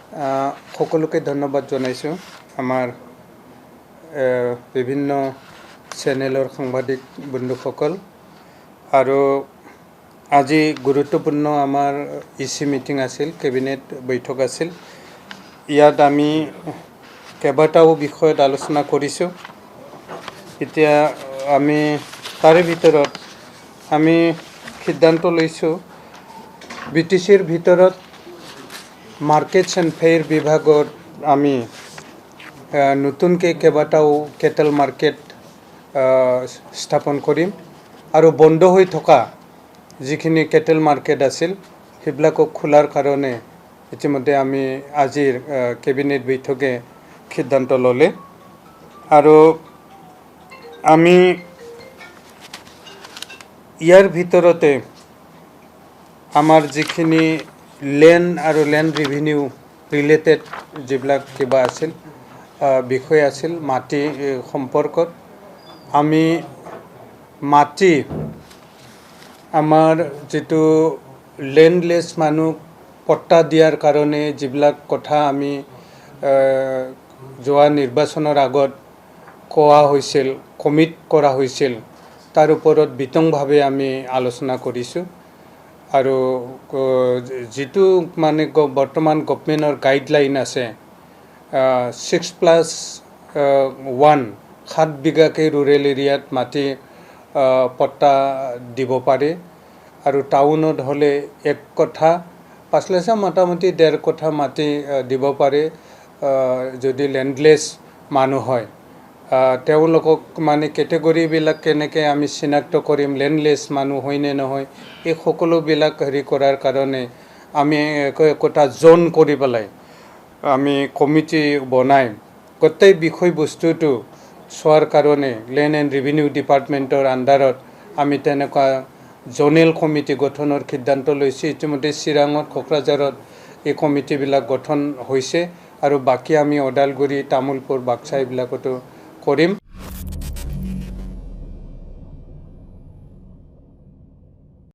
সকলোকে ধন্যবাদ জনাইছোঁ আমাৰ বিভিন্ন চেনেলৰ সাংবাদিক বন্ধুসকল আৰু আজি গুৰুত্বপূৰ্ণ আমাৰ ইচি মিটিং আছিল কেবিনেট বৈঠক আছিল ইয়াত আমি কেইবাটাও বিষয়ত আলোচনা কৰিছোঁ এতিয়া আমি তাৰে ভিতৰত আমি সিদ্ধান্ত লৈছোঁ বিটিচিৰ ভিতৰত মাৰ্কেটছ এণ্ড ফেয়াৰ বিভাগত আমি নতুনকৈ কেইবাটাও কেটেল মাৰ্কেট স্থাপন কৰিম আৰু বন্ধ হৈ থকা যিখিনি কেটেল মাৰ্কেট আছিল সেইবিলাকক খোলাৰ কাৰণে ইতিমধ্যে আমি আজিৰ কেবিনেট বৈঠকে সিদ্ধান্ত ল'লে আৰু আমি ইয়াৰ ভিতৰতে আমাৰ যিখিনি লেণ্ড আৰু লেণ্ড ৰেভিনিউ ৰিলেটেড যিবিলাক কিবা আছিল বিষয় আছিল মাটি সম্পৰ্কত আমি মাটি আমাৰ যিটো লেণ্ডলেছ মানুহ পট্টা দিয়াৰ কাৰণে যিবিলাক কথা আমি যোৱা নিৰ্বাচনৰ আগত কোৱা হৈছিল কমিট কৰা হৈছিল তাৰ ওপৰত বিতংভাৱে আমি আলোচনা কৰিছোঁ আৰু যিটো মানে বৰ্তমান গভৰ্ণমেণ্টৰ গাইডলাইন আছে 6+1 7 বিঘাকৈ ৰুৰেল এৰিয়াত মাটি পট্টা দিব পাৰে আৰু টাউনত হ'লে 1 কঠা 5 লাখ মোটামুটি 1.5 কঠা মাটি দিব পাৰে যদি লেণ্ডলেছ মানুহ হয় তেওঁলোকক মানে কেটেগৰীবিলাক কেনেকৈ আমি চিনাক্ত কৰিম লেণ্ডলেছ মানুহ হয় নে নহয় এই সকলোবিলাক হেৰি কৰাৰ কাৰণে আমি একোটা জোন কৰি পেলাই আমি কমিটি বনাই গোটেই বিষয়বস্তুটো চোৱাৰ কাৰণে লেণ্ড এণ্ড ৰেভিনিউ ডিপাৰ্টমেণ্টৰ আণ্ডাৰত আমি তেনেকুৱা জোনেল কমিটি গঠনৰ সিদ্ধান্ত লৈছোঁ ইতিমধ্যে চিৰাঙত কোকৰাঝাৰত এই কমিটিবিলাক গঠন হৈছে আৰু বাকী আমি ওদালগুৰি তামোলপুৰ বাক্সা এইবিলাকতো কৰিম